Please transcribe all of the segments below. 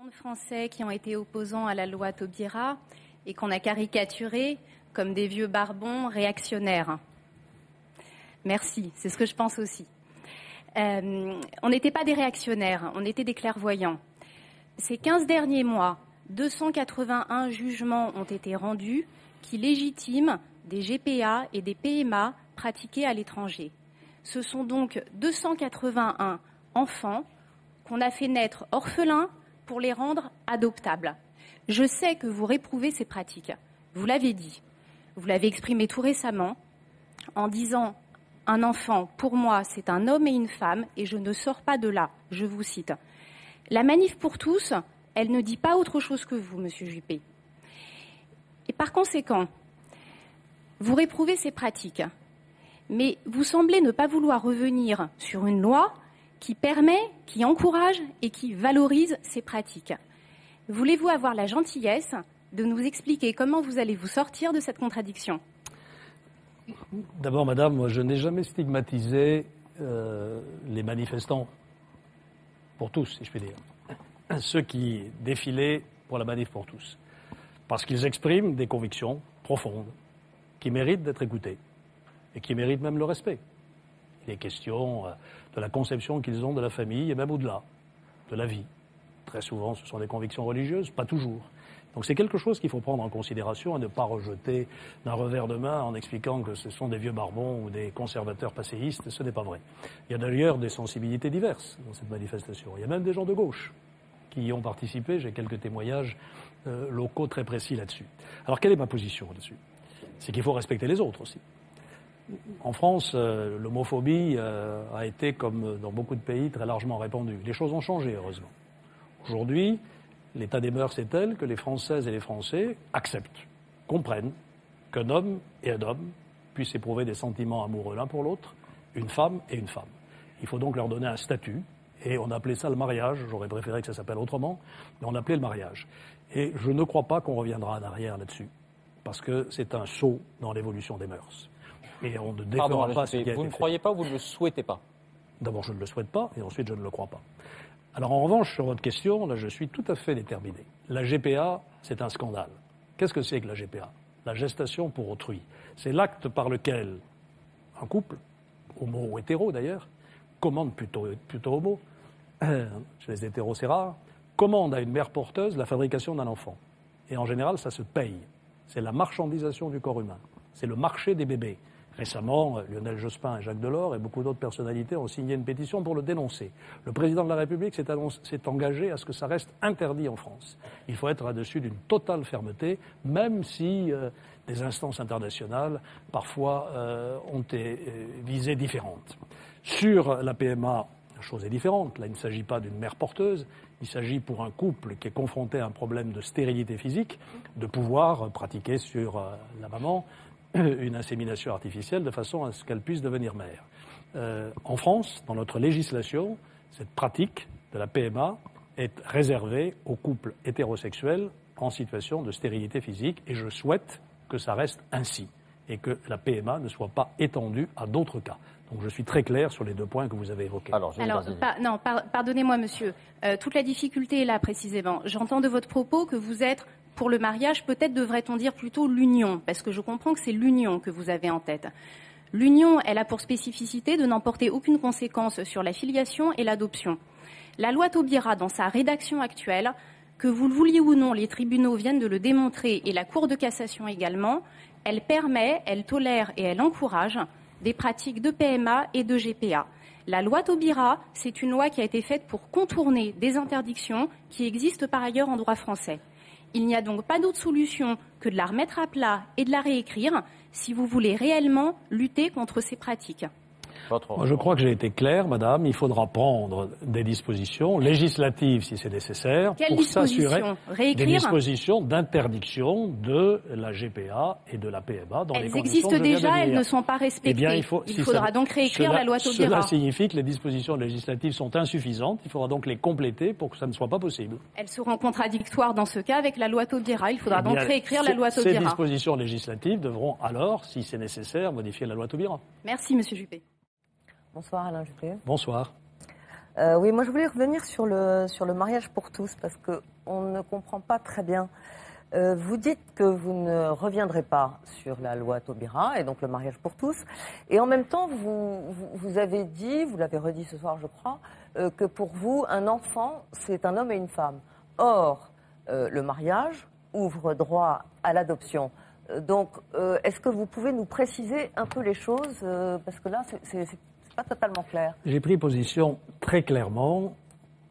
de Français qui ont été opposants à la loi Taubira et qu'on a caricaturés comme des vieux barbons réactionnaires. Merci, c'est ce que je pense aussi. On n'était pas des réactionnaires, on était des clairvoyants. Ces 15 derniers mois, 281 jugements ont été rendus qui légitiment des GPA et des PMA pratiqués à l'étranger. Ce sont donc 281 enfants qu'on a fait naître orphelins pour les rendre adoptables. Je sais que vous réprouvez ces pratiques. Vous l'avez dit. Vous l'avez exprimé tout récemment en disant « Un enfant, pour moi, c'est un homme et une femme et je ne sors pas de là ». Je vous cite. La manif pour tous, elle ne dit pas autre chose que vous, Monsieur Juppé. Et par conséquent, vous réprouvez ces pratiques. Mais vous semblez ne pas vouloir revenir sur une loi qui permet, qui encourage et qui valorise ces pratiques. Voulez-vous avoir la gentillesse de nous expliquer comment vous allez vous sortir de cette contradiction ? D'abord, madame, moi, je n'ai jamais stigmatisé les manifestants, pour tous, si je puis dire, ceux qui défilaient pour la manif pour tous, parce qu'ils expriment des convictions profondes qui méritent d'être écoutées et qui méritent même le respect. Il est question de la conception qu'ils ont de la famille et même au-delà, de la vie. Très souvent, ce sont des convictions religieuses, pas toujours. Donc c'est quelque chose qu'il faut prendre en considération et ne pas rejeter d'un revers de main en expliquant que ce sont des vieux barbons ou des conservateurs passéistes. Ce n'est pas vrai. Il y a d'ailleurs des sensibilités diverses dans cette manifestation. Il y a même des gens de gauche qui y ont participé. J'ai quelques témoignages locaux très précis là-dessus. Alors quelle est ma position là-dessus ? C'est qu'il faut respecter les autres aussi. En France, l'homophobie a été, comme dans beaucoup de pays, très largement répandue. Les choses ont changé, heureusement. Aujourd'hui, l'état des mœurs est tel que les Françaises et les Français acceptent, comprennent qu'un homme et un homme puissent éprouver des sentiments amoureux l'un pour l'autre, une femme et une femme. Il faut donc leur donner un statut, et on appelait ça le mariage. J'aurais préféré que ça s'appelle autrement, mais on appelait le mariage. Et je ne crois pas qu'on reviendra en arrière là-dessus, parce que c'est un saut dans l'évolution des mœurs. Et on ne défendra pas ce qui a été fait. Vous ne croyez pas ou vous ne le souhaitez pas ? D'abord, je ne le souhaite pas, et ensuite, je ne le crois pas. Alors, en revanche, sur votre question, là, je suis tout à fait déterminé. La GPA, c'est un scandale. Qu'est-ce que c'est que la GPA ? La gestation pour autrui. C'est l'acte par lequel un couple, homo ou hétéro d'ailleurs, commande plutôt homo, chez les hétéros c'est rare, commande à une mère porteuse la fabrication d'un enfant. Et en général, ça se paye. C'est la marchandisation du corps humain. C'est le marché des bébés. Récemment, Lionel Jospin et Jacques Delors et beaucoup d'autres personnalités ont signé une pétition pour le dénoncer. Le président de la République s'est engagé à ce que ça reste interdit en France. Il faut être là-dessus d'une totale fermeté, même si des instances internationales, parfois, ont des visées différentes. Sur la PMA, la chose est différente. Là, il ne s'agit pas d'une mère porteuse. Il s'agit pour un couple qui est confronté à un problème de stérilité physique de pouvoir pratiquer sur la maman une insémination artificielle de façon à ce qu'elle puisse devenir mère. En France, dans notre législation, cette pratique de la PMA est réservée aux couples hétérosexuels en situation de stérilité physique et je souhaite que ça reste ainsi et que la PMA ne soit pas étendue à d'autres cas. Donc je suis très clair sur les deux points que vous avez évoqués. Pardonnez-moi, monsieur. Toute la difficulté est là, précisément. J'entends de votre propos que vous êtes pour le mariage, peut-être devrait-on dire plutôt l'union, parce que je comprends que c'est l'union que vous avez en tête. L'union, elle a pour spécificité de n'emporter aucune conséquence sur la filiation et l'adoption. La loi Taubira, dans sa rédaction actuelle, que vous le vouliez ou non, les tribunaux viennent de le démontrer, et la Cour de cassation également, elle permet, elle tolère et elle encourage des pratiques de PMA et de GPA. La loi Taubira, c'est une loi qui a été faite pour contourner des interdictions qui existent par ailleurs en droit français. Il n'y a donc pas d'autre solution que de la remettre à plat et de la réécrire si vous voulez réellement lutter contre ces pratiques. Moi, je crois que j'ai été clair, madame. Il faudra prendre des dispositions législatives, si c'est nécessaire, pour s'assurer des dispositions d'interdiction de la GPA et de la PMA dans les conditions que je viens de dire. Elles existent déjà, elles ne sont pas respectées. Eh bien, il faudra donc réécrire la loi Taubira. Cela signifie que les dispositions législatives sont insuffisantes. Il faudra donc les compléter pour que ça ne soit pas possible. Elles seront contradictoires dans ce cas avec la loi Taubira. Il faudra donc réécrire la loi Taubira. Ces dispositions législatives devront alors, si c'est nécessaire, modifier la loi Taubira. Merci, monsieur Juppé. Bonsoir Alain Juppé. Bonsoir. Oui, moi je voulais revenir sur le mariage pour tous, parce qu'on ne comprend pas très bien. Vous dites que vous ne reviendrez pas sur la loi Taubira, et donc le mariage pour tous, et en même temps, vous avez dit, vous l'avez redit ce soir je crois, que pour vous, un enfant, c'est un homme et une femme. Or, le mariage ouvre droit à l'adoption. Donc, est-ce que vous pouvez nous préciser un peu les choses, parce que là, c'est pas totalement clair. J'ai pris position très clairement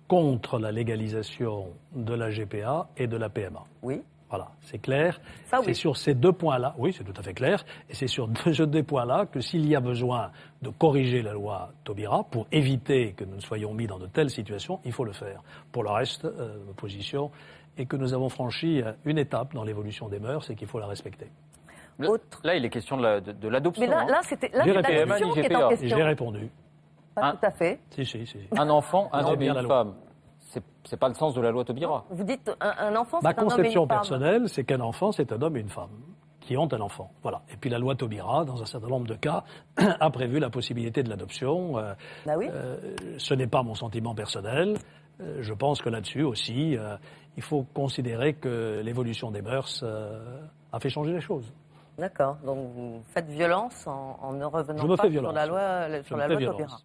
contre la légalisation de la GPA et de la PMA. Oui. Voilà, c'est clair. Ça, oui. C'est sur ces deux points-là, oui, c'est tout à fait clair, et c'est sur ces deux points-là que s'il y a besoin de corriger la loi Taubira pour éviter que nous ne soyons mis dans de telles situations, il faut le faire. Pour le reste, ma position est que nous avons franchi une étape dans l'évolution des mœurs et qu'il faut la respecter. Là, il est question de l'adoption. Mais là, c'était l'adoption qui est en question. J'ai répondu. Pas tout à fait. Si. Un enfant, un homme et bien la une loi. femme. C'est pas le sens de la loi Taubira. Vous dites un enfant, c'est Ma un homme et une conception femme. personnelle, c'est qu'un enfant, c'est un homme et une femme qui ont un enfant. Voilà. Et puis la loi Taubira, dans un certain nombre de cas, a prévu la possibilité de l'adoption. Bah oui. Ce n'est pas mon sentiment personnel. Je pense que là-dessus aussi, il faut considérer que l'évolution des mœurs a fait changer les choses. D'accord. Donc vous faites violence en ne revenant Je me pas fais sur violence. la loi Je me fais violence. Taubira.